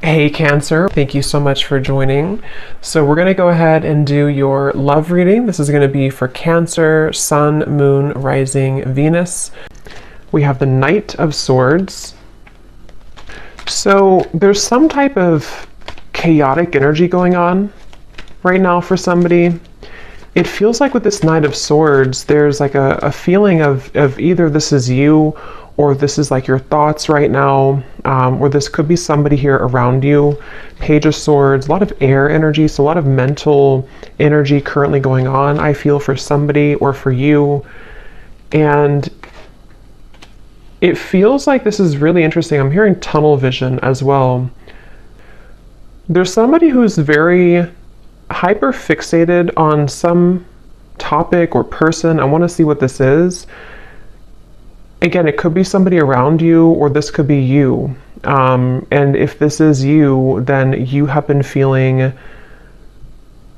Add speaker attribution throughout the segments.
Speaker 1: Hey Cancer, thank you so much for joining. So we're going to go ahead and do your love reading. This is going to be for Cancer, Sun, Moon, Rising, Venus. We have the Knight of Swords. So there's some type of chaotic energy going on right now for somebody. It feels like with this Knight of Swords, there's like a feeling of either this is you or this is like your thoughts right now, or this could be somebody here around you. Page of Swords, a lot of air energy, so a lot of mental energy currently going on, I feel, for somebody or for you. And it feels like this is really interesting. I'm hearing tunnel vision as well. There's somebody who's very hyper fixated on some topic or person. I want to see what this is. Again, it could be somebody around you, or this could be you. And if this is you, then you have been feeling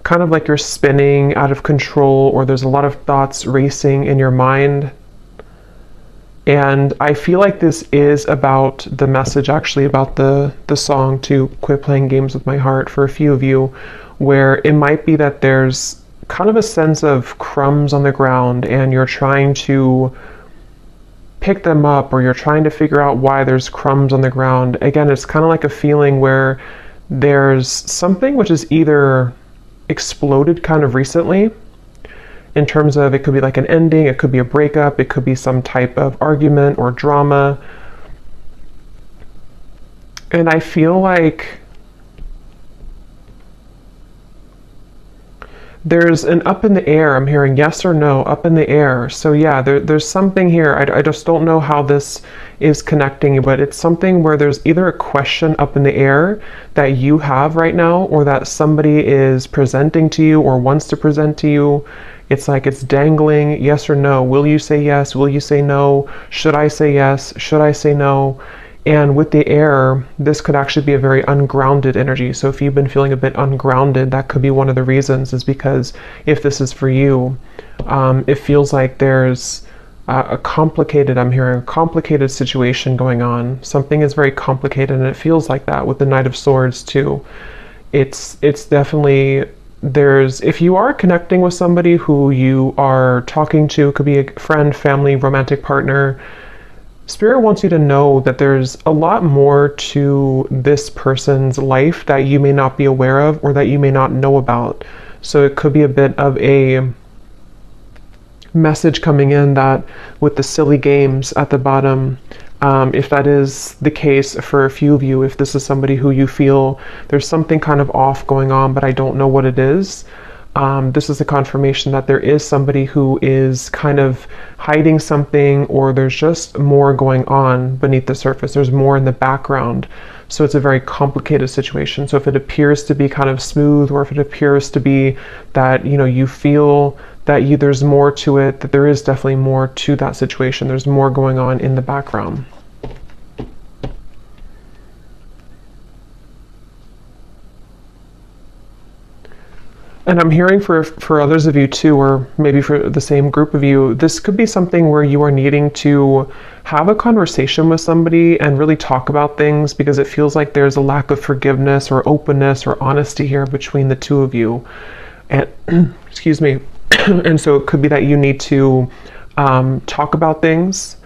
Speaker 1: kind of like you're spinning out of control, or there's a lot of thoughts racing in your mind. And I feel like this is about the message, actually, about the song to Quit Playing Games with My Heart for a few of you, where it might be that there's kind of a sense of crumbs on the ground and you're trying to pick them up, or you're trying to figure out why there's crumbs on the ground. Again, it's kind of like a feeling where there's something which is either exploded kind of recently, in terms of it could be like an ending, it could be a breakup, it could be some type of argument or drama. And I feel like there's an up in the air. I'm hearing yes or no, up in the air. So yeah, there's something here. I just don't know how this is connecting, but it's something where there's either a question up in the air that you have right now, or that somebody is presenting to you or wants to present to you. It's like it's dangling, yes or no. Will you say yes? Will you say no? Should I say yes? Should I say no? And with the air, this could actually be a very ungrounded energy. So if you've been feeling a bit ungrounded, that could be one of the reasons, is because if this is for you, it feels like there's I'm hearing a complicated situation going on. Something is very complicated, and it feels like that with the Knight of Swords too. It's definitely, if you are connecting with somebody who you are talking to, it could be a friend, family, romantic partner, Spirit wants you to know that there's a lot more to this person's life that you may not be aware of, or that you may not know about. So it could be a bit of a message coming in that with the silly games at the bottom, if that is the case for a few of you, if this is somebody who you feel there's something kind of off going on, but I don't know what it is, this is a confirmation that there is somebody who is kind of hiding something, or there's just more going on beneath the surface. There's more in the background. So it's a very complicated situation. So if it appears to be kind of smooth, or if it appears to be that, you feel that there's more to it, that there is definitely more to that situation. There's more going on in the background. And I'm hearing for others of you too, or maybe for the same group of you, this could be something where you are needing to have a conversation with somebody and really talk about things, because it feels like there's a lack of forgiveness or openness or honesty here between the two of you. And excuse me. And so it could be that you need to talk about things.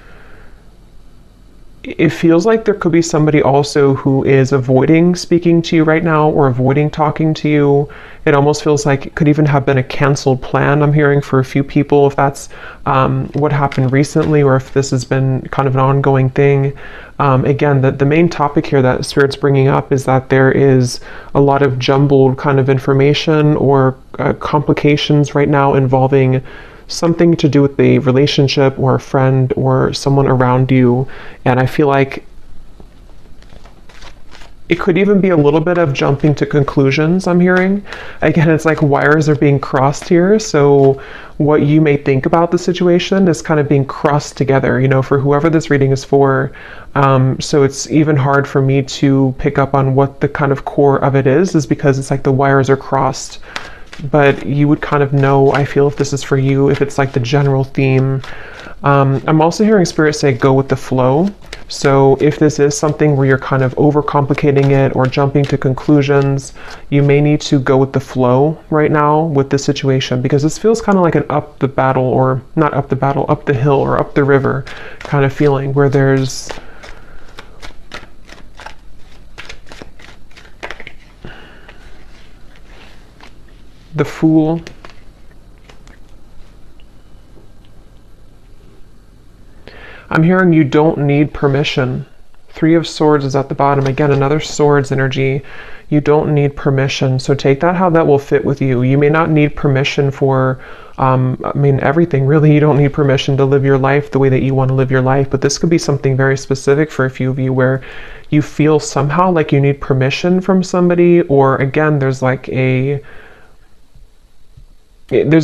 Speaker 1: It feels like there could be somebody also who is avoiding speaking to you right now, or avoiding talking to you. It almost feels like it could even have been a canceled plan, I'm hearing, for a few people, if that's what happened recently, or if this has been kind of an ongoing thing. Again, the main topic here that Spirit's bringing up is that there is a lot of jumbled kind of information, or complications right now involving something to do with the relationship, or a friend, or someone around you. And I feel like it could even be a little bit of jumping to conclusions, I'm hearing. Again, it's like wires are being crossed here. So what you may think about the situation is kind of being crossed together, for whoever this reading is for. So it's even hard for me to pick up on what the kind of core of it is because it's like the wires are crossed. But you would kind of know, I feel, if this is for you, if it's like the general theme. I'm also hearing Spirit say go with the flow. So if this is something where you're kind of overcomplicating it or jumping to conclusions, you may need to go with the flow right now with the situation, because this feels kind of like an up the battle, or not up the battle, up the hill or up the river kind of feeling, where there's the Fool. I'm hearing you don't need permission. Three of Swords is at the bottom. Again, another Swords energy. You don't need permission. So take that how that will fit with you. You may not need permission for, everything. Really, you don't need permission to live your life the way that you want to live your life. But this could be something very specific for a few of you, where you feel somehow like you need permission from somebody, or again, there's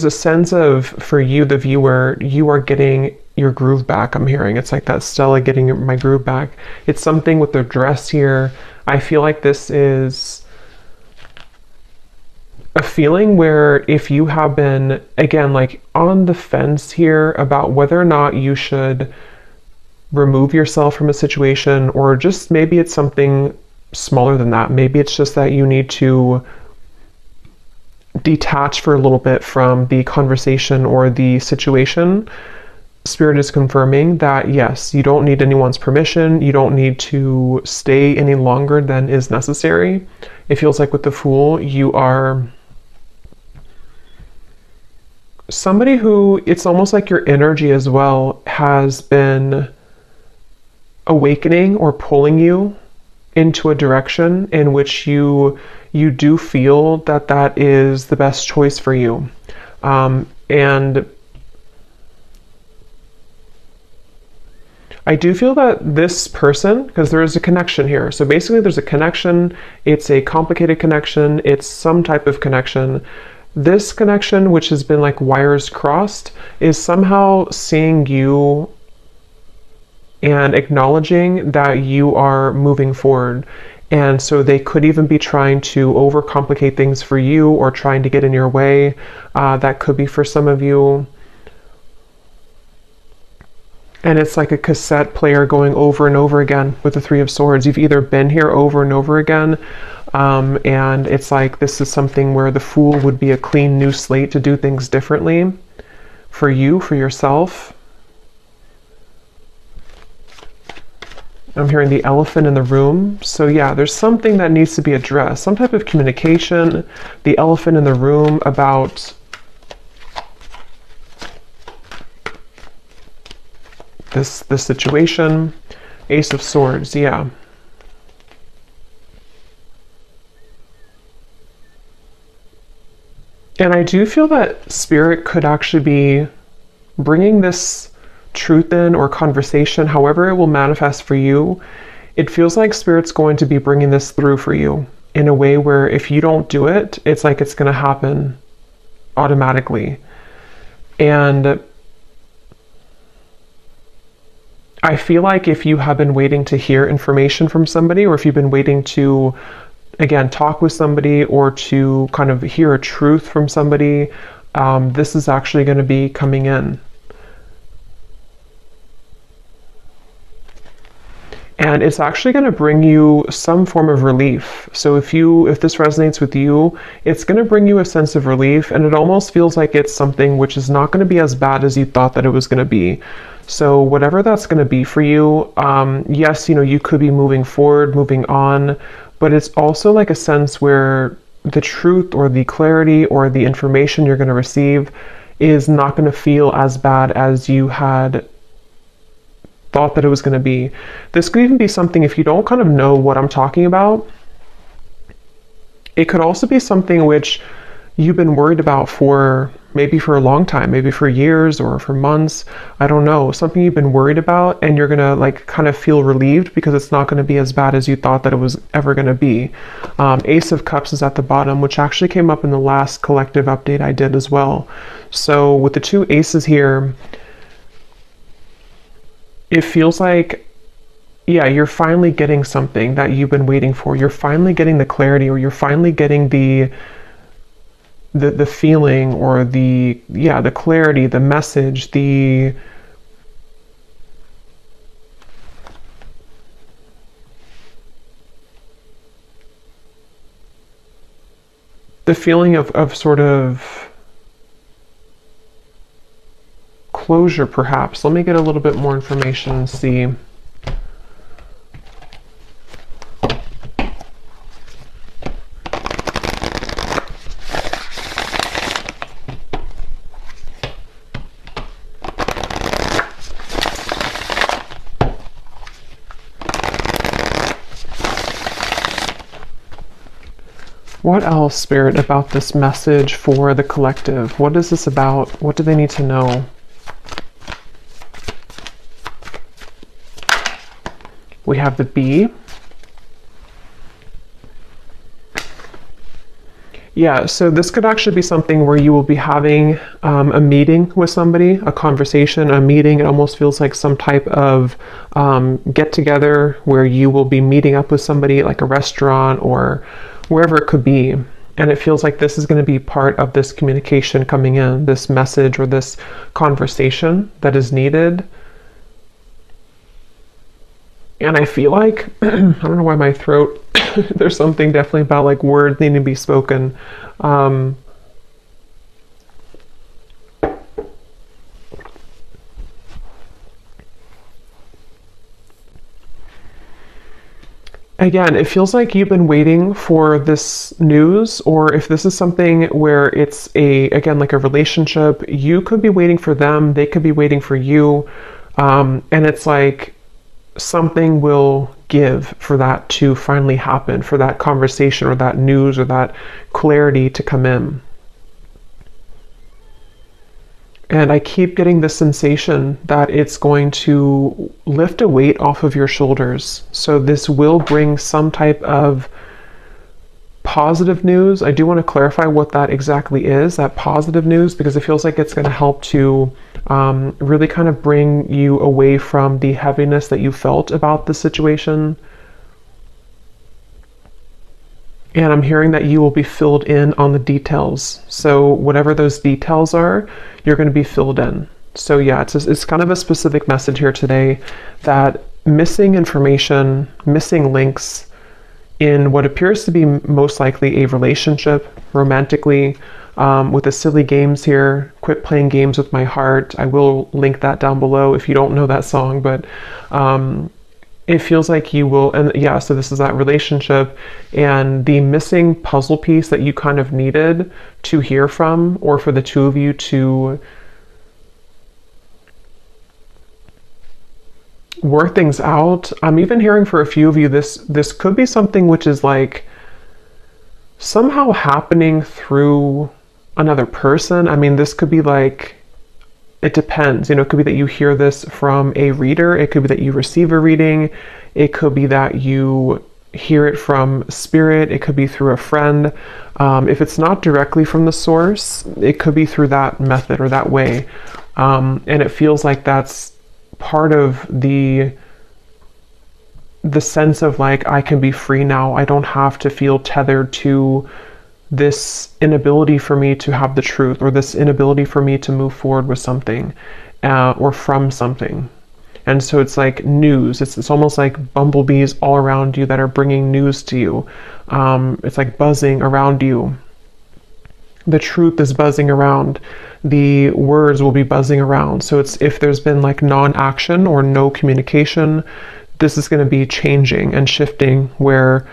Speaker 1: a sense of, for you, the viewer, you are getting your groove back. I'm hearing it's like that Stella getting my groove back. It's something with the dress here. I feel like this is a feeling where if you have been, again, like on the fence here about whether or not you should remove yourself from a situation, or just maybe it's something smaller than that. Maybe it's just that you need to detach for a little bit from the conversation or the situation. Spirit is confirming that yes, you don't need anyone's permission. You don't need to stay any longer than is necessary. It feels like with the Fool, you are somebody who, it's almost like your energy as well has been awakening or pulling you into a direction in which you do feel that that is the best choice for you. And I do feel that this person, because there is a connection here. So basically there's a connection. It's a complicated connection. It's some type of connection. This connection, which has been like wires crossed, is somehow seeing you and acknowledging that you are moving forward. And so they could even be trying to overcomplicate things for you, or trying to get in your way. That could be for some of you. And it's like a cassette player going over and over again with the Three of Swords. You've either been here over and over again, and it's like this is something where the Fool would be a clean new slate to do things differently for you, for yourself. I'm hearing the Elephant in the room. So yeah, there's something that needs to be addressed, some type of communication. The Elephant in the room about this situation. Ace of Swords, yeah. And I do feel that Spirit could actually be bringing this truth in, or conversation, however it will manifest for you. It feels like Spirit's going to be bringing this through for you in a way where if you don't do it, it's like it's going to happen automatically. And I feel like if you have been waiting to hear information from somebody, or if you've been waiting to, again, talk with somebody, or to kind of hear a truth from somebody, this is actually going to be coming in. And it's actually going to bring you some form of relief. So if this resonates with you, it's going to bring you a sense of relief, and it almost feels like it's something which is not going to be as bad as you thought that it was going to be. So whatever that's going to be for you, yes, you could be moving forward, moving on, but it's also like a sense where the truth, or the clarity, or the information you're going to receive is not going to feel as bad as you had thought that it was going to be. This could even be something, if you don't kind of know what I'm talking about, it could also be something which you've been worried about for maybe for a long time, maybe for years or for months. I don't know, something you've been worried about, and you're gonna like kind of feel relieved because it's not going to be as bad as you thought that it was ever going to be. Ace of Cups is at the bottom, which actually came up in the last collective update I did as well. So with the two aces here, it feels like, yeah, you're finally getting something that you've been waiting for. You're finally getting the clarity, or you're finally getting the feeling, or the clarity, the message, the the feeling of sort of closure, perhaps. Let me get a little bit more information and see. What else, Spirit, about this message for the collective? What is this about? What do they need to know? We have the bee. Yeah, so this could actually be something where you will be having a meeting with somebody, a conversation, a meeting. It almost feels like some type of get together where you will be meeting up with somebody, like a restaurant or wherever it could be. And it feels like this is going to be part of this communication coming in, this message or this conversation that is needed. And I feel like, I don't know why my throat, there's something definitely about like words needing to be spoken. Again, it feels like you've been waiting for this news, or if this is something where it's again, like a relationship, you could be waiting for them, they could be waiting for you. And it's like something will give for that to finally happen, for that conversation or that news or that clarity to come in. And I keep getting the sensation that it's going to lift a weight off of your shoulders. So this will bring some type of positive news. I do want to clarify what that exactly is, that positive news, because it feels like it's going to help to really kind of bring you away from the heaviness that you felt about the situation. And I'm hearing that you will be filled in on the details. So whatever those details are, you're going to be filled in. So yeah, it's kind of a specific message here today that missing information, missing links in what appears to be most likely a relationship, romantically, with the silly games here. Quit playing games with my heart. I will link that down below if you don't know that song, but it feels like you will, and yeah, so this is that relationship and the missing puzzle piece that you kind of needed to hear from, or for the two of you to work things out. I'm even hearing for a few of you, this could be something which is like somehow happening through another person. I mean, this could be like, it depends, it could be that you hear this from a reader. It could be that you receive a reading. It could be that you hear it from spirit. It could be through a friend. If it's not directly from the source, it could be through that method or that way. And it feels like that's part of the sense of like, I can be free now. I don't have to feel tethered to this inability for me to have the truth, or this inability for me to move forward with something or from something. And so it's like news. It's almost like bumblebees all around you that are bringing news to you. It's like buzzing around you. The truth is buzzing around. The words will be buzzing around. So it's, if there's been like non-action or no communication, this is going to be changing and shifting, where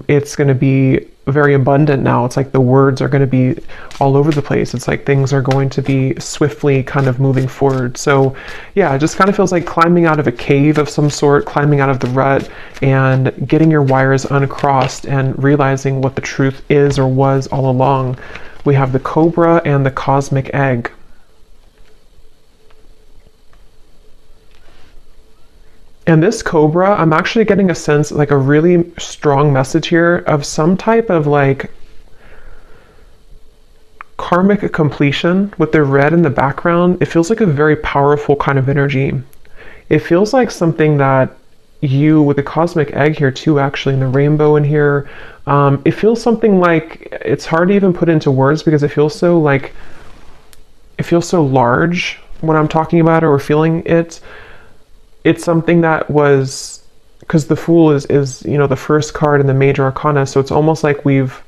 Speaker 1: it's going to be very abundant now. It's like the words are going to be all over the place. It's like things are going to be swiftly kind of moving forward. So yeah, it just kind of feels like climbing out of a cave of some sort, climbing out of the rut and getting your wires uncrossed and realizing what the truth is or was all along. We have the cobra and the cosmic egg. And this cobra, I'm actually getting a sense, like a really strong message here of some type of like karmic completion with the red in the background. It feels like a very powerful kind of energy. It feels like something that you, with the cosmic egg here too, actually, and the rainbow in here, it feels something like, it's hard to even put into words because it feels so like, it feels so large when I'm talking about it or feeling it. It's something that was, because the Fool is the first card in the major arcana, so it's almost like we've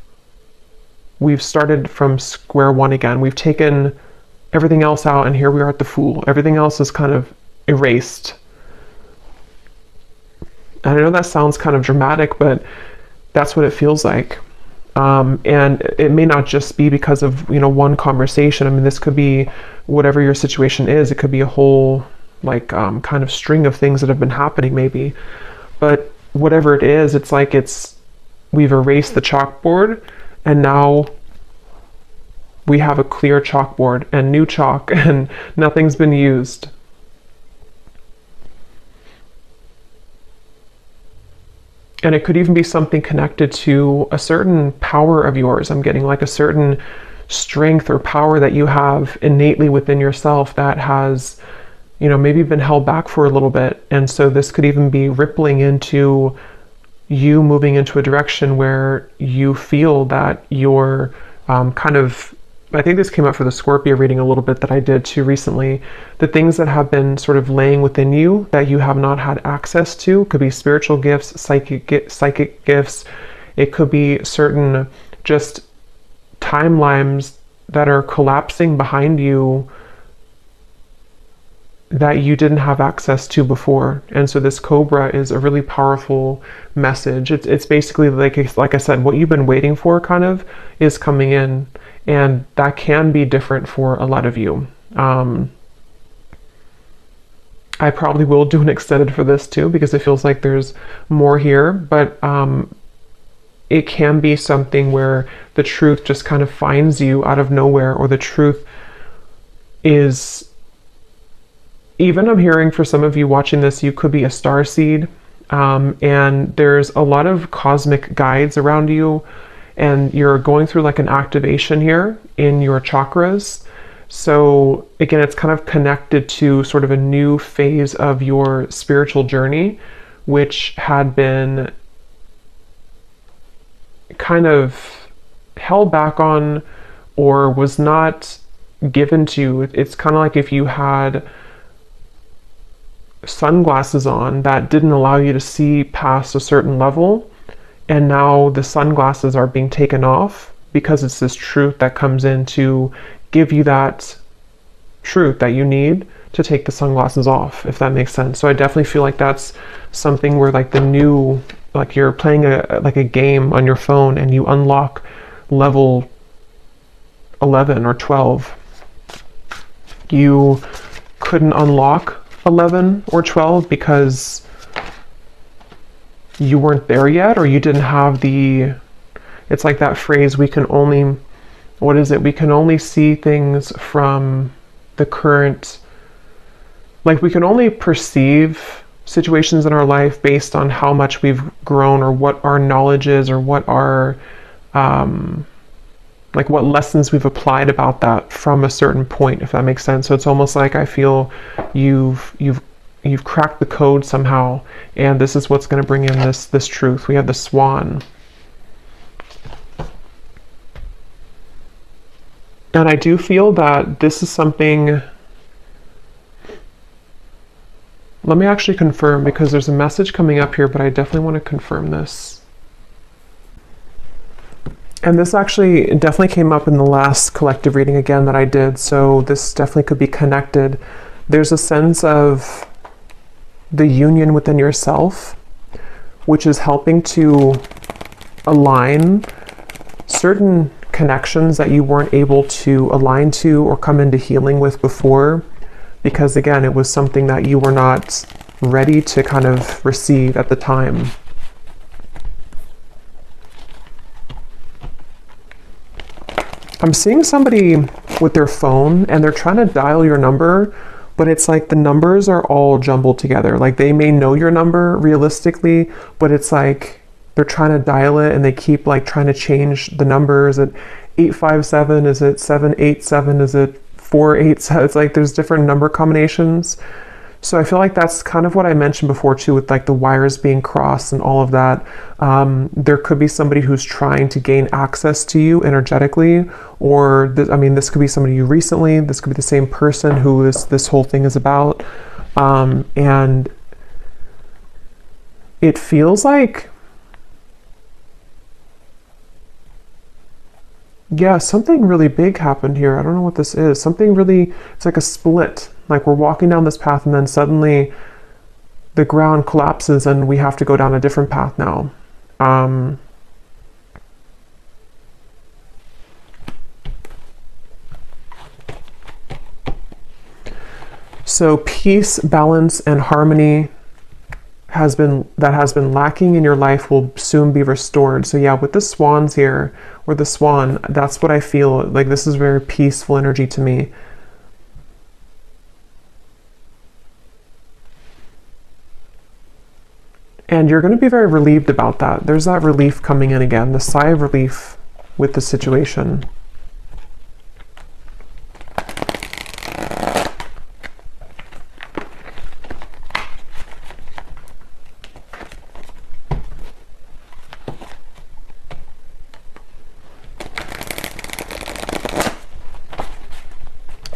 Speaker 1: we've started from square one again. We've taken everything else out, and here we are at the Fool. Everything else is kind of erased. And I know that sounds kind of dramatic, but that's what it feels like. And it may not just be because of, one conversation. I mean, this could be whatever your situation is. It could be a whole, kind of string of things that have been happening maybe. But whatever it is, it's like we've erased the chalkboard, and now we have a clear chalkboard and new chalk, and nothing's been used. And it could even be something connected to a certain power of yours. I'm getting like a certain strength or power that you have innately within yourself that has, maybe been held back for a little bit. And so this could even be rippling into you moving into a direction where you feel that you're I think this came up for the Scorpio reading a little bit that I did too recently. The things that have been sort of laying within you that you have not had access to could be spiritual gifts, psychic gifts. It could be certain just timelines that are collapsing behind you that you didn't have access to before. And so this Cobra is a really powerful message. It's basically like I said, what you've been waiting for kind of is coming in. And that can be different for a lot of you. I probably will do an extended for this too, because it feels like there's more here, but it can be something where the truth just kind of finds you out of nowhere, or the truth is, even I'm hearing for some of you watching this, you could be a star seed, and there's a lot of cosmic guides around you, and you're going through like an activation here in your chakras. So again, it's kind of connected to sort of a new phase of your spiritual journey, which had been kind of held back on or was not given to you. It's kind of like if you had sunglasses on that didn't allow you to see past a certain level, and now the sunglasses are being taken off because it's this truth that comes in to give you that truth that you need to take the sunglasses off, if that makes sense. So I definitely feel like that's something where like the new, like you're playing a game on your phone and you unlock level 11 or 12. You couldn't unlock 11 or 12 because you weren't there yet, or you didn't have it's like that phrase, we can only see things from the current, like we can only perceive situations in our life based on how much we've grown, or what our knowledge is, or what our like what lessons we've applied about that from a certain point, if that makes sense. So it's almost like I feel you've cracked the code somehow, and this is what's going to bring in this truth. We have the Swan. And I do feel that this is something, let me actually confirm, because there's a message coming up here, but I definitely want to confirm this. And this actually definitely came up in the last collective reading again that I did, so this definitely could be connected. There's a sense of the union within yourself, which is helping to align certain connections that you weren't able to align to or come into healing with before, because again, it was something that you were not ready to kind of receive at the time. I'm seeing somebody with their phone and they're trying to dial your number, but it's like the numbers are all jumbled together. Like they may know your number realistically, but it's like they're trying to dial it and they keep like trying to change the numbers. Is it 857? Is it 787? Is it 487? It's like there's different number combinations. So I feel like that's kind of what I mentioned before too, with like the wires being crossed and all of that. There could be somebody who's trying to gain access to you energetically, or this could be somebody you recently, this could be the same person who this whole thing is about. And it feels like Yeah, something really big happened here. I don't know what this is. Something really, it's like a split. Like we're walking down this path and then suddenly the ground collapses and we have to go down a different path now. So peace, balance, and harmony has been lacking in your life will soon be restored. So yeah, with the swans here, or the swan, that's what I feel like. This is very peaceful energy to me. And you're going to be very relieved about that. There's that relief coming in again, the sigh of relief with the situation.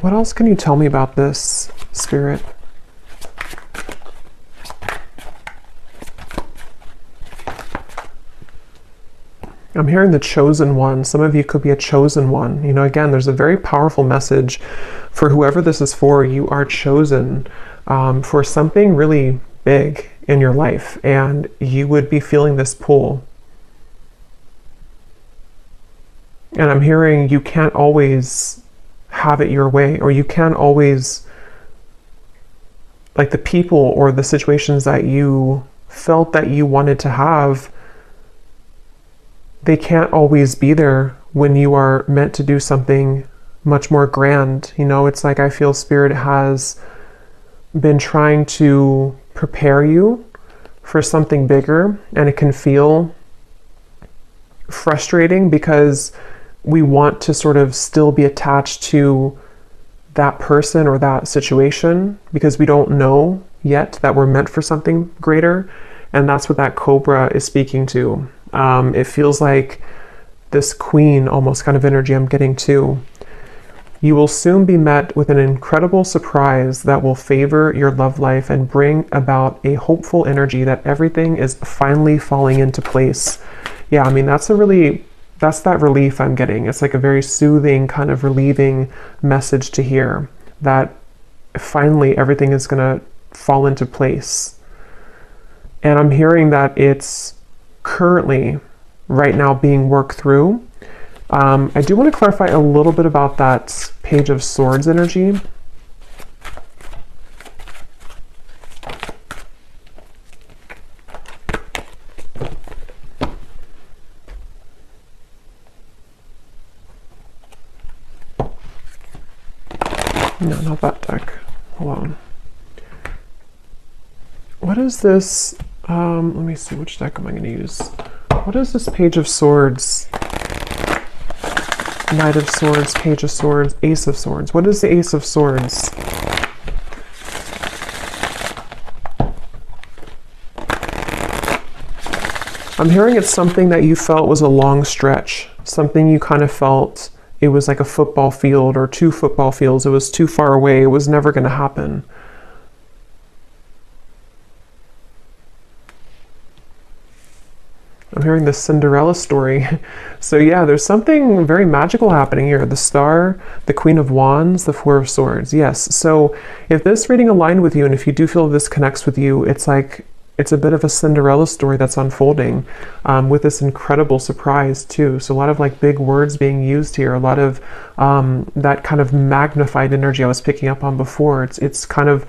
Speaker 1: What else can you tell me about this, Spirit? I'm hearing the chosen one. Some of you could be a chosen one. You know, again, there's a very powerful message for whoever this is for. You are chosen for something really big in your life, and you would be feeling this pull. And I'm hearing you can't always have it your way, or you can't always, like the people or the situations that you felt that you wanted to have, they can't always be there when you are meant to do something much more grand. You know, it's like I feel Spirit has been trying to prepare you for something bigger, and it can feel frustrating because we want to sort of still be attached to that person or that situation because we don't know yet that we're meant for something greater. And that's what that cobra is speaking to. It feels like this queen almost kind of energy I'm getting too. You will soon be met with an incredible surprise that will favor your love life and bring about a hopeful energy that everything is finally falling into place. Yeah, I mean, that's that relief I'm getting. It's like a very soothing, kind of relieving message to hear that finally everything is going to fall into place. And I'm hearing that it's currently right now being worked through. I do want to clarify a little bit about that Page of Swords energy. No, not that deck. Hold on. What is this? Let me see, which deck am I going to use? What is this Page of Swords? Knight of Swords, Page of Swords, Ace of Swords. What is the Ace of Swords? I'm hearing it's something that you felt was a long stretch. Something you kind of felt it was like a football field or 2 football fields. It was too far away. It was never going to happen. I'm hearing the Cinderella story. So yeah, there's something very magical happening here. The Star, the Queen of Wands, the Four of Swords. Yes. So if this reading aligned with you, and if you do feel this connects with you, it's like, it's a bit of a Cinderella story that's unfolding with this incredible surprise too. So a lot of like big words being used here, a lot of that kind of magnified energy I was picking up on before. It's kind of,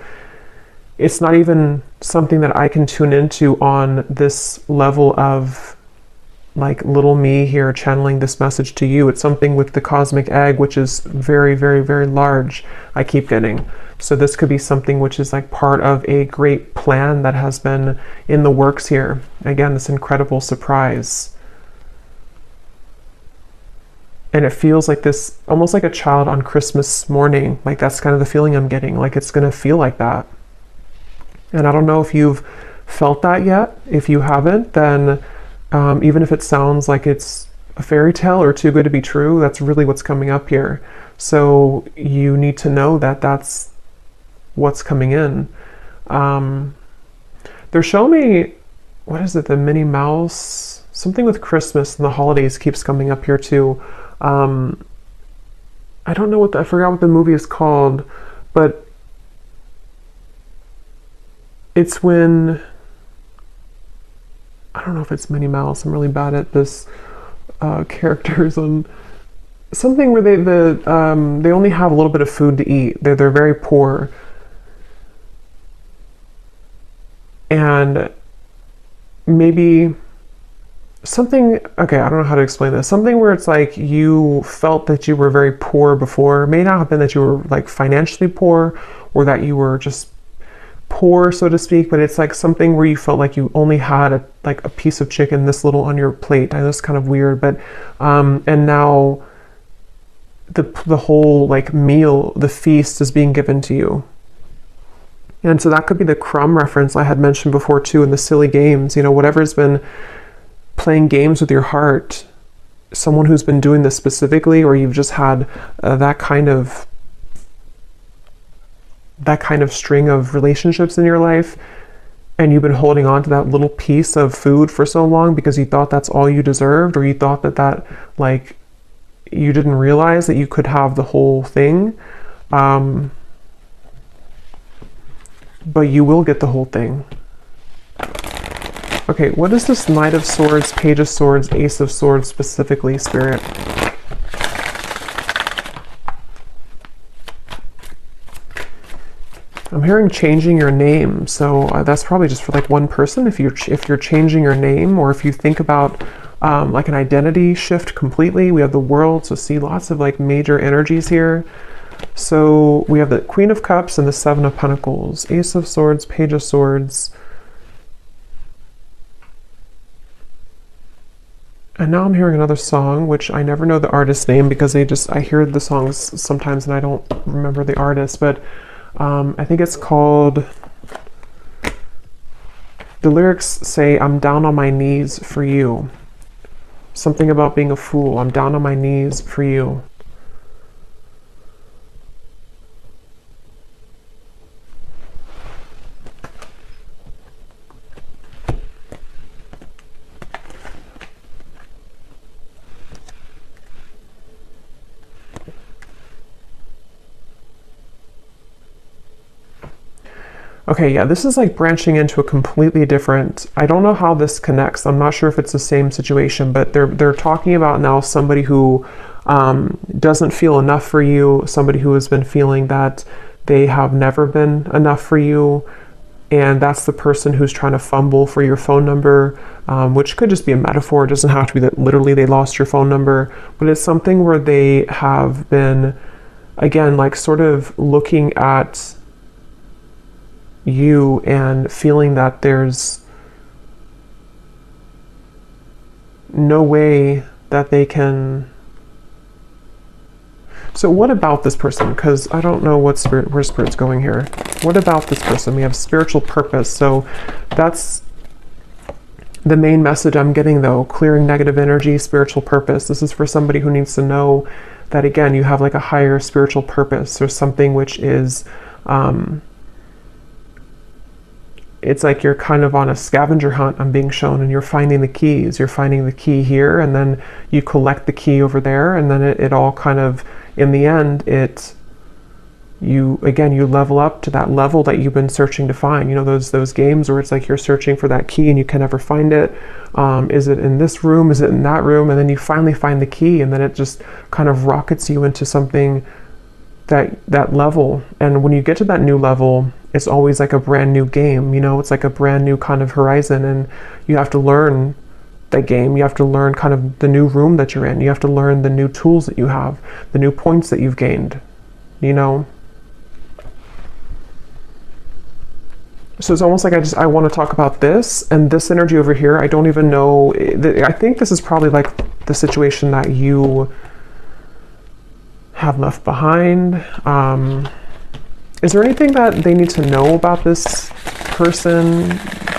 Speaker 1: it's not even something that I can tune into on this level of like little me here channeling this message to you. It's something with the cosmic egg, which is very, very, very large, I keep getting. So this could be something which is like part of a great plan that has been in the works here. Again, this incredible surprise. And it feels like this, almost like a child on Christmas morning. Like that's kind of the feeling I'm getting. Like it's going to feel like that. And I don't know if you've felt that yet. If you haven't, then even if it sounds like it's a fairy tale or too good to be true, that's really what's coming up here. So you need to know that that's what's coming in. They're showing me, what is it, the Minnie Mouse Something with Christmas and the holidays keeps coming up here too. I don't know I forgot what the movie is called, but it's when, I don't know if it's Minnie Mouse. I'm really bad at this characters on something where they only have a little bit of food to eat. They're very poor, and maybe something, okay, I don't know how to explain this. Something where it's like you felt that you were very poor before. It may not have been that you were like financially poor or that you were just poor, so to speak, but it's like something where you felt like you only had a piece of chicken this little on your plate. I know it's kind of weird, but and now the whole like meal, the feast is being given to you. And so that could be the crumb reference I had mentioned before too, in the silly games, you know, whatever's been playing games with your heart, someone who's been doing this specifically, or you've just had that kind of string of relationships in your life, and you've been holding on to that little piece of food for so long because you thought that's all you deserved, or you thought that like you didn't realize that you could have the whole thing, but you will get the whole thing. Okay, what is this Knight of Swords, Page of Swords, Ace of Swords specifically, Spirit? I'm hearing changing your name, so that's probably just for like one person. If you're changing your name, or if you think about like an identity shift completely. We have the World, so see lots of like major energies here. So we have the Queen of Cups and the Seven of Pentacles, Ace of Swords, Page of Swords. And now I'm hearing another song, which I never know the artist's name because I hear the songs sometimes and I don't remember the artist, but I think it's called, the lyrics say, I'm down on my knees for you. Something about being a fool. I'm down on my knees for you. Okay, yeah, this is like branching into a completely different, I don't know how this connects. I'm not sure if it's the same situation, but they're talking about now somebody who doesn't feel enough for you, somebody who has been feeling that they have never been enough for you, and that's the person who's trying to fumble for your phone number, which could just be a metaphor. It doesn't have to be that literally they lost your phone number, but it's something where they have been, again, like sort of looking at you and feeling that there's no way that they can. So what about this person? Because I don't know where Spirit's going here. What about this person? We have spiritual purpose. So that's the main message I'm getting though. Clearing negative energy, spiritual purpose. This is for somebody who needs to know that, again, you have like a higher spiritual purpose or something which is it's like you're kind of on a scavenger hunt, I'm being shown, and you're finding the keys. You're finding the key here, and then you collect the key over there, and then it all kind of, in the end, you level up to that level that you've been searching to find. You know, those games where it's like you're searching for that key and you can never find it. Is it in this room? Is it in that room? And then you finally find the key, and then it just kind of rockets you into something, that level. And when you get to that new level, it's always like a brand new game, you know, it's like a brand new kind of horizon, and you have to learn that game. You have to learn kind of the new room that you're in. You have to learn the new tools that you have, the new points that you've gained, you know. So it's almost like I want to talk about this and this energy over here. I don't even know. I think this is probably like the situation that you have left behind. Is there anything that they need to know about this person?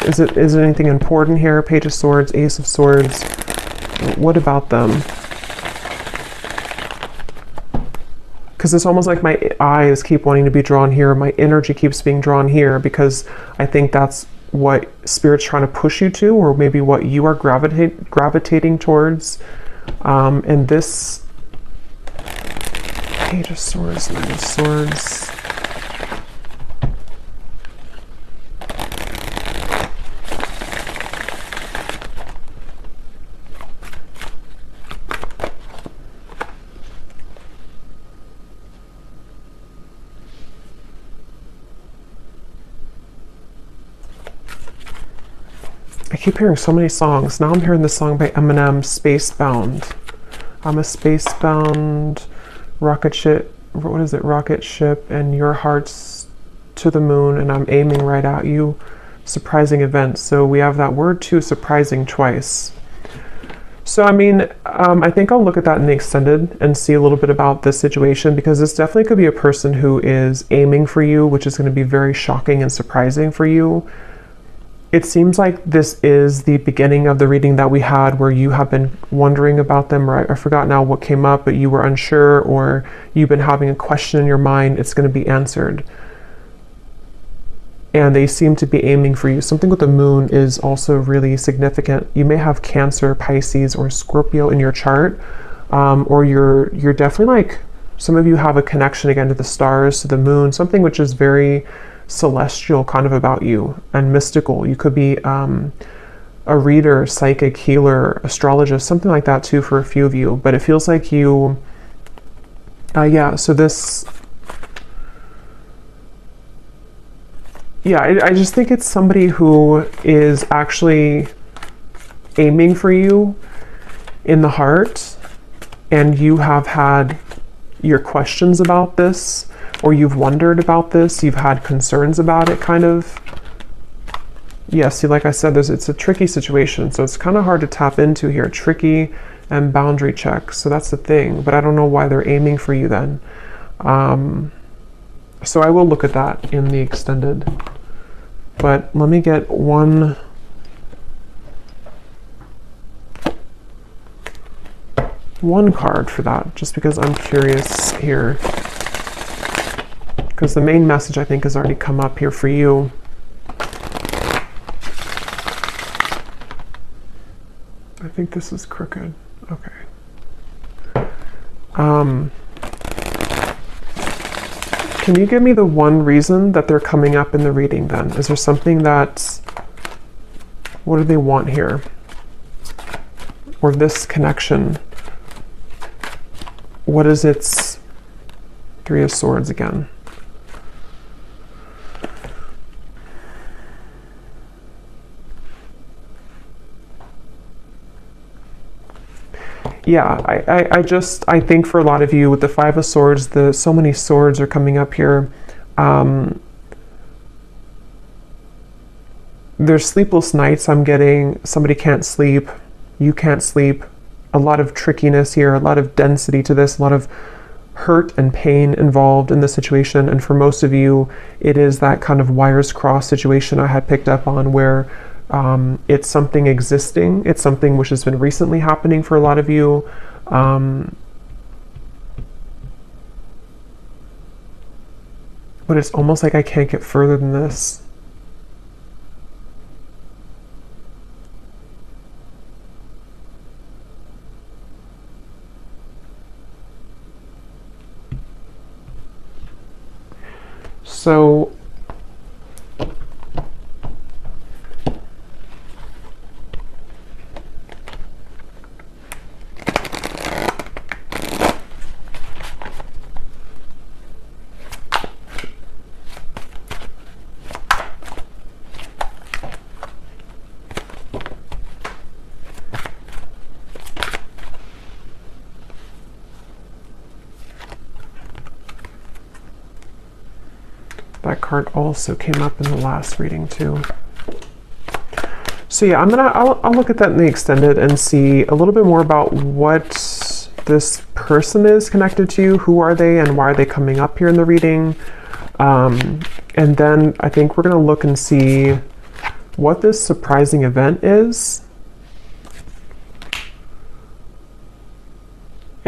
Speaker 1: Is it anything important here? Page of Swords, Ace of Swords. What about them? Because it's almost like my eyes keep wanting to be drawn here. My energy keeps being drawn here because I think that's what Spirit's trying to push you to, or maybe what you are gravitating towards. And this Page of Swords, Knight of Swords. I keep hearing so many songs. Now I'm hearing the song by Eminem, Spacebound. I'm a spacebound rocket ship. What is it? Rocket ship, and your heart's to the moon, and I'm aiming right at you. Surprising events. So we have that word too, surprising, twice. So I mean, I think I'll look at that in the extended and see a little bit about this situation, because this definitely could be a person who is aiming for you, which is going to be very shocking and surprising for you. It seems like this is the beginning of the reading that we had, where you have been wondering about them, or I forgot now what came up, but you were unsure, or you've been having a question in your mind. It's going to be answered. And they seem to be aiming for you. Something with the moon is also really significant. You may have Cancer, Pisces, or Scorpio in your chart, or you're definitely like, some of you have a connection again to the stars, to the moon, something which is very celestial kind of about you and mystical. You could be a reader, psychic, healer, astrologist, something like that too for a few of you. But it feels like you, yeah, so this, yeah, I just think it's somebody who is actually aiming for you in the heart, and you have had your questions about this, or you've wondered about this, you've had concerns about it, kind of. Yeah, see, like I said, it's a tricky situation, so it's kind of hard to tap into here. Tricky and boundary check, so that's the thing. But I don't know why they're aiming for you then. So I will look at that in the extended. But let me get one card for that, just because I'm curious here. Because the main message, I think, has already come up here for you. I think this is crooked. Okay. Can you give me the one reason that they're coming up in the reading then? Is there something that's... What do they want here? Or this connection? What is its... Three of Swords again. Yeah, I think for a lot of you with the Five of Swords, so many swords are coming up here. There's sleepless nights I'm getting. Somebody can't sleep. You can't sleep. A lot of trickiness here, a lot of density to this, a lot of hurt and pain involved in the situation. And for most of you, it is that kind of wires crossed situation I had picked up on, where it's something existing. It's something which has been recently happening for a lot of you. But it's almost like I can't get further than this. So that card also came up in the last reading too. So yeah, I'll look at that in the extended and see a little bit more about what this person is connected to. Who are they and why are they coming up here in the reading? And then I think we're going to look and see what this surprising event is.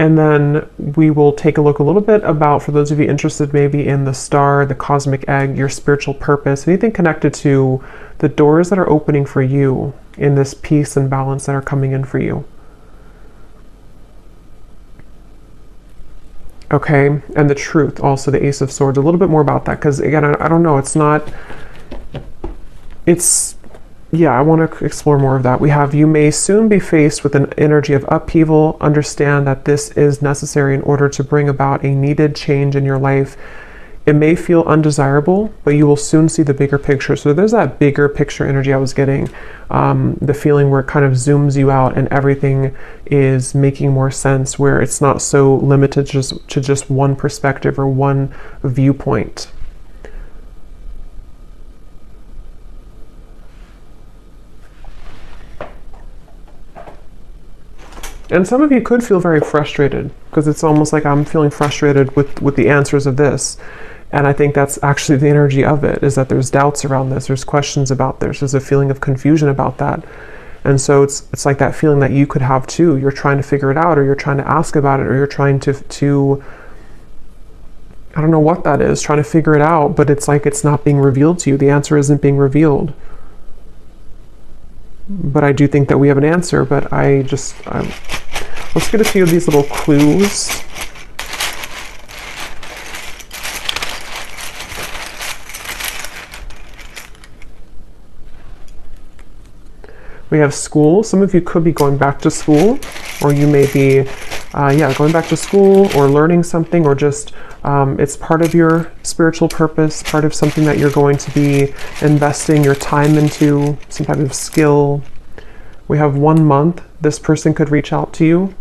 Speaker 1: And then we will take a look a little bit about, for those of you interested maybe in the star, the cosmic egg, your spiritual purpose, anything connected to the doors that are opening for you in this peace and balance that are coming in for you. Okay, and the truth, also the Ace of Swords, a little bit more about that, because again, I don't know, yeah, I want to explore more of that. We have, you may soon be faced with an energy of upheaval. Understand that this is necessary in order to bring about a needed change in your life. It may feel undesirable, but you will soon see the bigger picture. So there's that bigger picture energy I was getting, the feeling where it kind of zooms you out and everything is making more sense, where it's not so limited to just one perspective or one viewpoint. And some of you could feel very frustrated, because it's almost like I'm feeling frustrated with the answers of this. And I think that's actually the energy of it, is that there's doubts around this, there's questions about this, there's a feeling of confusion about that. And so it's like that feeling that you could have too. You're trying to figure it out, or you're trying to ask about it, or you're trying to I don't know what that is, trying to figure it out, but it's like it's not being revealed to you. The answer isn't being revealed. But I do think that we have an answer, but let's get a few of these little clues. We have school. Some of you could be going back to school, or you may be, going back to school or learning something, or just it's part of your spiritual purpose, part of something that you're going to be investing your time into, some type of skill. We have 1 month. This person could reach out to you,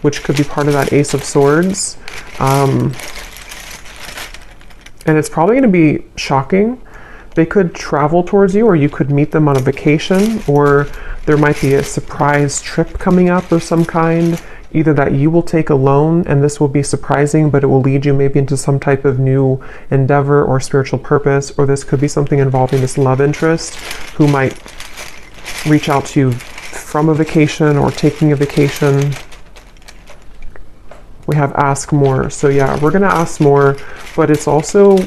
Speaker 1: which could be part of that Ace of Swords. And it's probably going to be shocking. They could travel towards you, or you could meet them on a vacation, or there might be a surprise trip coming up of some kind, either that you will take alone, and this will be surprising, but it will lead you maybe into some type of new endeavor or spiritual purpose, or this could be something involving this love interest who might reach out to you from a vacation or taking a vacation. We have ask more. So yeah, we're going to ask more, but it's also,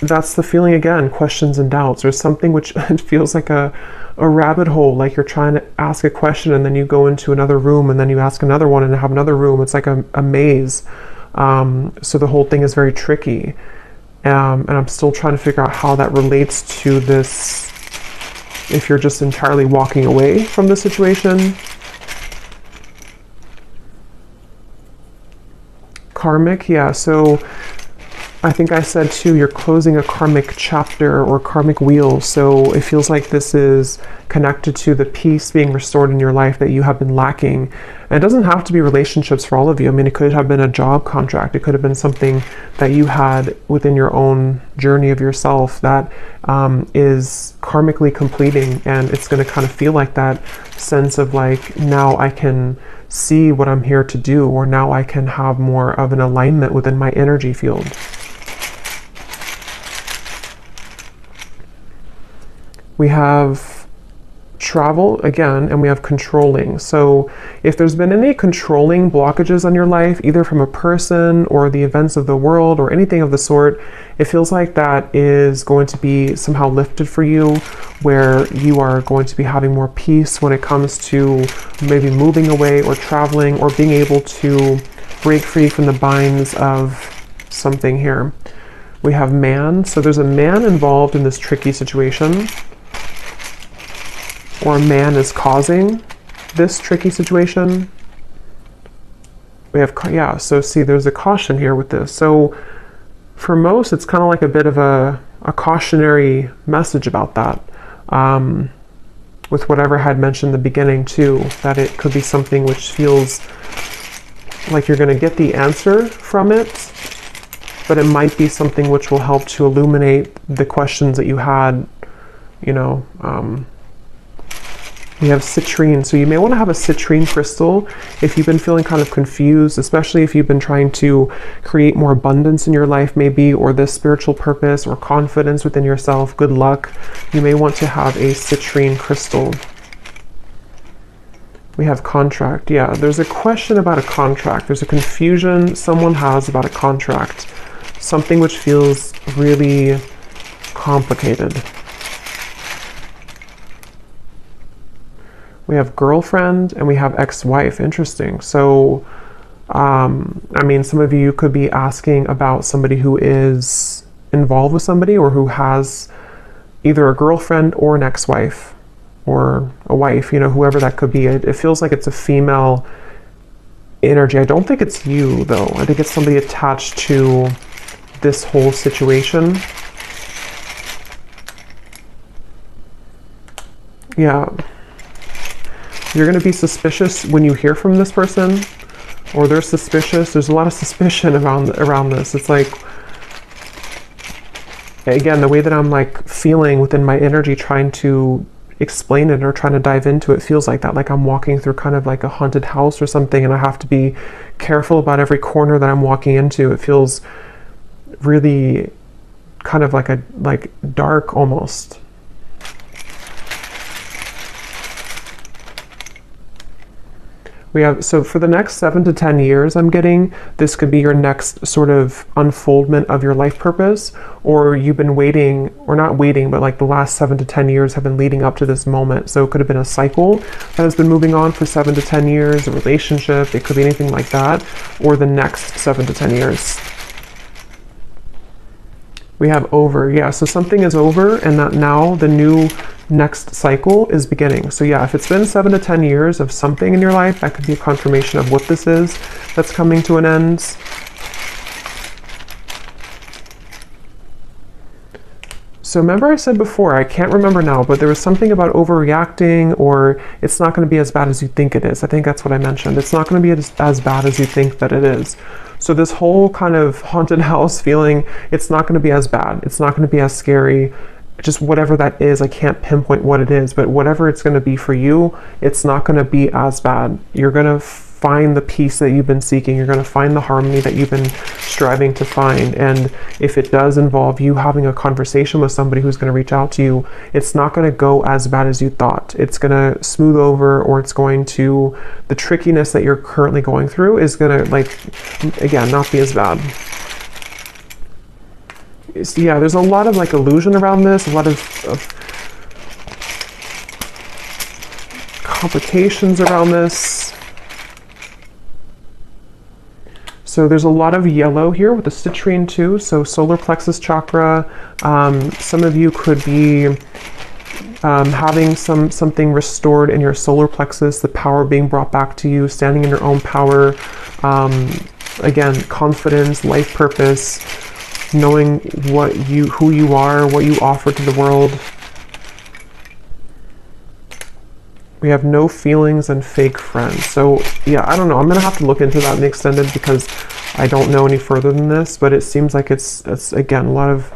Speaker 1: that's the feeling again, questions and doubts. There's something which it feels like a rabbit hole, like you're trying to ask a question and then you go into another room and then you ask another one and have another room. It's like a maze. So the whole thing is very tricky. And I'm still trying to figure out how that relates to this, if you're just entirely walking away from the situation. Karmic, yeah, so I think I said too, you're closing a karmic chapter or karmic wheel. So it feels like this is connected to the peace being restored in your life that you have been lacking. And it doesn't have to be relationships for all of you. I mean, it could have been a job contract. It could have been something that you had within your own journey of yourself that is karmically completing. And it's going to kind of feel like that sense of like, now I can see what I'm here to do, or now I can have more of an alignment within my energy field. We have travel again, and we have controlling. So if there's been any controlling blockages on your life, either from a person or the events of the world or anything of the sort, it feels like that is going to be somehow lifted for you, where you are going to be having more peace when it comes to maybe moving away or traveling or being able to break free from the binds of something here. We have man. So there's a man involved in this tricky situation, or a man is causing this tricky situation. We have, yeah, so see, there's a caution here with this. So for most, it's kind of like a bit of a cautionary message about that. With whatever I had mentioned in the beginning too, that it could be something which feels like you're going to get the answer from it, but it might be something which will help to illuminate the questions that you had, you know. We have citrine, so you may want to have a citrine crystal if you've been feeling kind of confused, especially if you've been trying to create more abundance in your life maybe, or this spiritual purpose or confidence within yourself, good luck. You may want to have a citrine crystal. We have contract. Yeah, there's a question about a contract. There's a confusion someone has about a contract. Something which feels really complicated. We have girlfriend and we have ex-wife. Interesting. So, I mean, some of you could be asking about somebody who is involved with somebody or who has either a girlfriend or an ex-wife or a wife, you know, whoever that could be. It feels like it's a female energy. I don't think it's you, though. I think it's somebody attached to this whole situation. Yeah. You're going to be suspicious when you hear from this person, or they're suspicious. There's a lot of suspicion around this. It's like, again, the way that I'm like feeling within my energy, trying to explain it or trying to dive into it, feels like that. Like I'm walking through kind of like a haunted house or something, and I have to be careful about every corner that I'm walking into. It feels really kind of like dark almost. We have, so for the next 7 to 10 years, I'm getting, this could be your next sort of unfoldment of your life purpose, or you've been waiting, or not waiting, but like the last 7 to 10 years have been leading up to this moment. So it could have been a cycle that has been moving on for 7 to 10 years, a relationship, it could be anything like that, or the next 7 to 10 years. We have over, yeah, so something is over and that now the new next cycle is beginning. So yeah, if it's been 7 to 10 years of something in your life, that could be a confirmation of what this is that's coming to an end. So remember I said before, I can't remember now, but there was something about overreacting, or it's not going to be as bad as you think it is. I think that's what I mentioned. It's not going to be as bad as you think that it is. So this whole kind of haunted house feeling, it's not going to be as bad. It's not going to be as scary. Just whatever that is, I can't pinpoint what it is, but whatever it's going to be for you, it's not going to be as bad. You're going to find the peace that you've been seeking. You're going to find the harmony that you've been striving to find. And if it does involve you having a conversation with somebody who's going to reach out to you, it's not going to go as bad as you thought. It's going to smooth over, or it's going to, the trickiness that you're currently going through is going to, like, again, not be as bad. So yeah, there's a lot of like illusion around this, a lot of complications around this. So there's a lot of yellow here with the citrine too. So solar plexus chakra. Some of you could be having something restored in your solar plexus, the power being brought back to you, standing in your own power. Again, confidence, life purpose, knowing who you are, what you offer to the world. We have no feelings and fake friends. So yeah, I don't know. I'm going to have to look into that in the extended because I don't know any further than this, but it seems like it's again, a lot of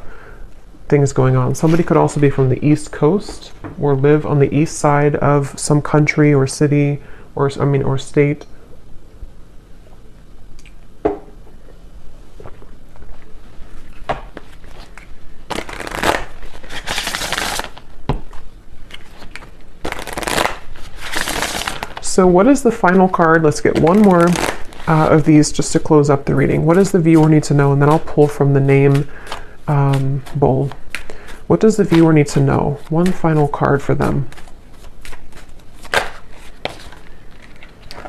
Speaker 1: things going on. Somebody could also be from the East Coast or live on the east side of some country or city or state. So what is the final card? Let's get one more of these just to close up the reading. What does the viewer need to know? And then I'll pull from the name bowl. What does the viewer need to know? One final card for them.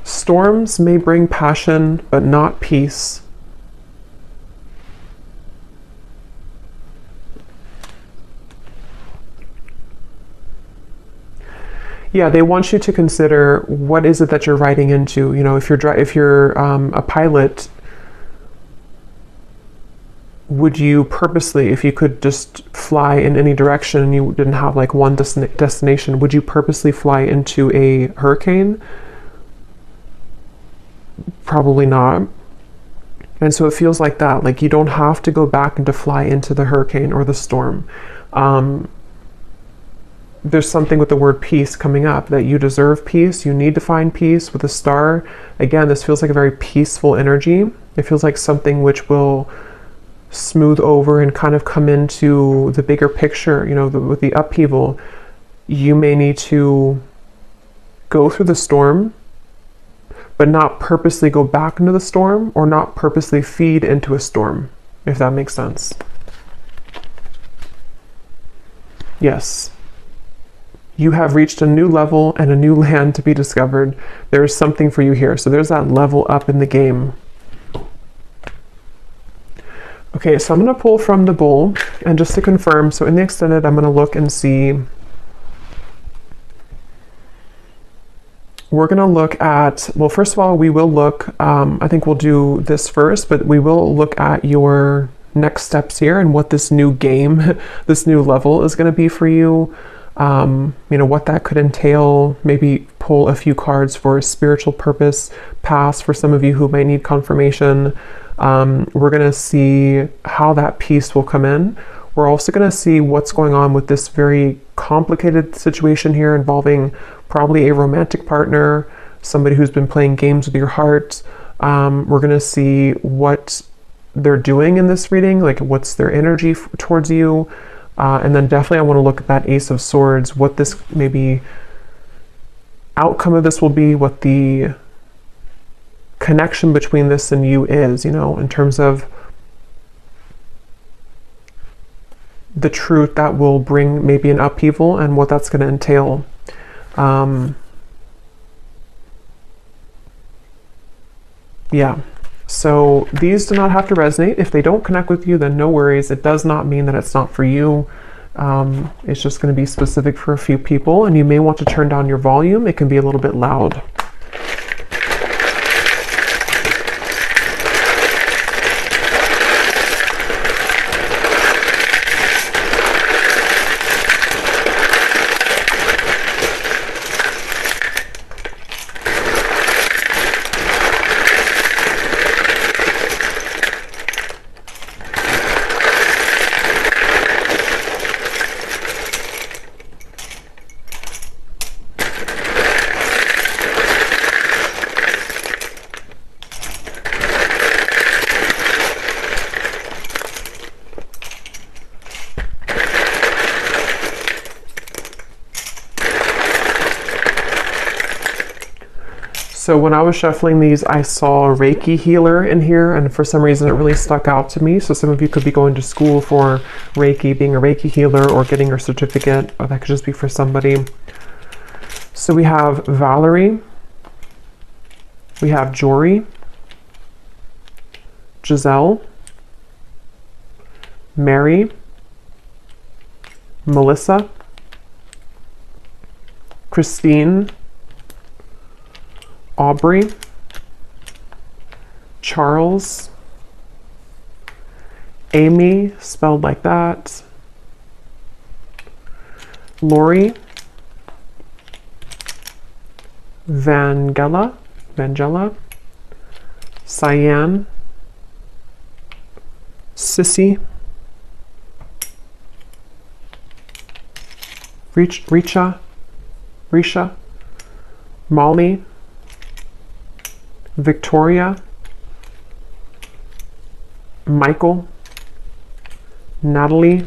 Speaker 1: Storms may bring passion, but not peace. Yeah, they want you to consider what is it that you're riding into. You know, if you're a pilot, would you purposely, if you could just fly in any direction and you didn't have like one destination, would you purposely fly into a hurricane? Probably not. And so it feels like that. Like you don't have to go back and to fly into the hurricane or the storm. There's something with the word peace coming up, that you deserve peace. You need to find peace with a star. Again, this feels like a very peaceful energy. It feels like something which will smooth over and kind of come into the bigger picture. You know, with the upheaval, you may need to go through the storm but not purposely go back into the storm or not purposely feed into a storm, if that makes sense. Yes. You have reached a new level and a new land to be discovered. There is something for you here. So there's that level up in the game. Okay, so I'm going to pull from the bowl, and just to confirm, so in the extended, I'm going to look and see. We're going to look at, well, first of all, we will look, I think we'll do this first, but we will look at your next steps here and what this new game, this new level is going to be for you. You know, what that could entail, maybe pull a few cards for a spiritual purpose pass for some of you who might need confirmation. We're going to see how that piece will come in. We're also going to see what's going on with this very complicated situation here involving probably a romantic partner, somebody who's been playing games with your heart. We're going to see what they're doing in this reading, like what's their energy towards you. And then definitely I want to look at that Ace of Swords, what this maybe outcome of this will be, what the connection between this and you is, you know, in terms of the truth that will bring maybe an upheaval and what that's going to entail. Yeah. So these do not have to resonate. If they don't connect with you, then no worries. It does not mean that it's not for you. It's just going to be specific for a few people, and you may want to turn down your volume. It can be a little bit loud. So when I was shuffling these, I saw a Reiki healer in here, and for some reason it really stuck out to me. So some of you could be going to school for Reiki, being a Reiki healer, or getting your certificate, or that could just be for somebody. So we have Valerie, we have Jory, Giselle, Mary, Melissa, Christine, Aubrey, Charles, Amy, spelled like that, Lori, Vangela, Cyan, Sissy, Risha, Molly, Victoria, Michael, Natalie,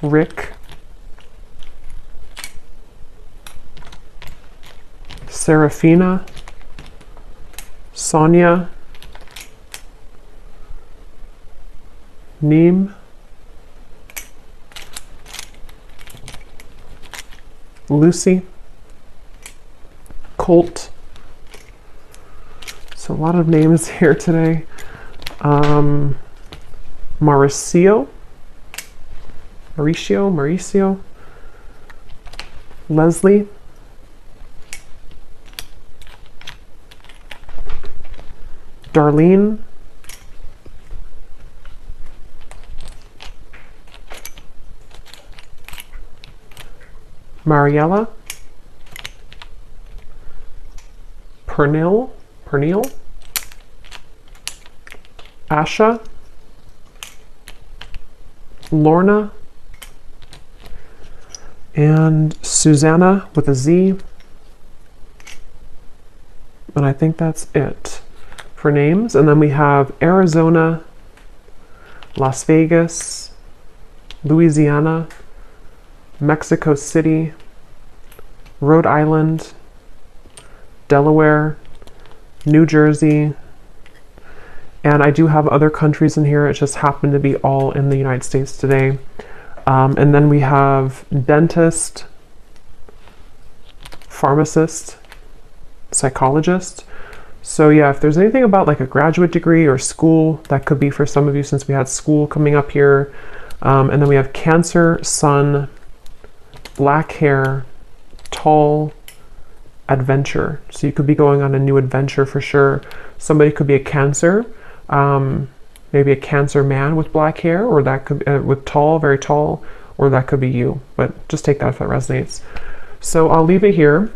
Speaker 1: Rick, Serafina, Sonia, Neem, Lucy, Colt. So a lot of names here today. Mauricio, Leslie, Darlene, Mariella, Pernil, Asha, Lorna, and Susanna with a Z. And I think that's it for names. And then we have Arizona, Las Vegas, Louisiana, Mexico City, Rhode Island, Delaware, New Jersey, and I do have other countries in here. It just happened to be all in the United States today. And then we have dentist, pharmacist, psychologist. So yeah, if there's anything about like a graduate degree or school, that could be for some of you since we had school coming up here. And then we have Cancer, Sun, black hair, tall, adventure. So you could be going on a new adventure for sure. Somebody could be a Cancer, maybe a Cancer man with black hair, or that could with tall, very tall, or that could be you. But just take that if that resonates. So I'll leave it here.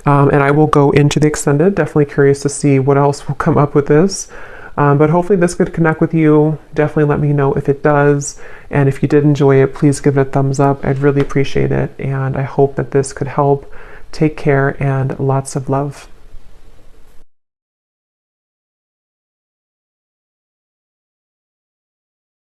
Speaker 1: And I will go into the extended. Definitely curious to see what else will come up with this. But hopefully this could connect with you. Definitely let me know if it does. And if you did enjoy it, please give it a thumbs up. I'd really appreciate it. And I hope that this could help. Take care and lots of love.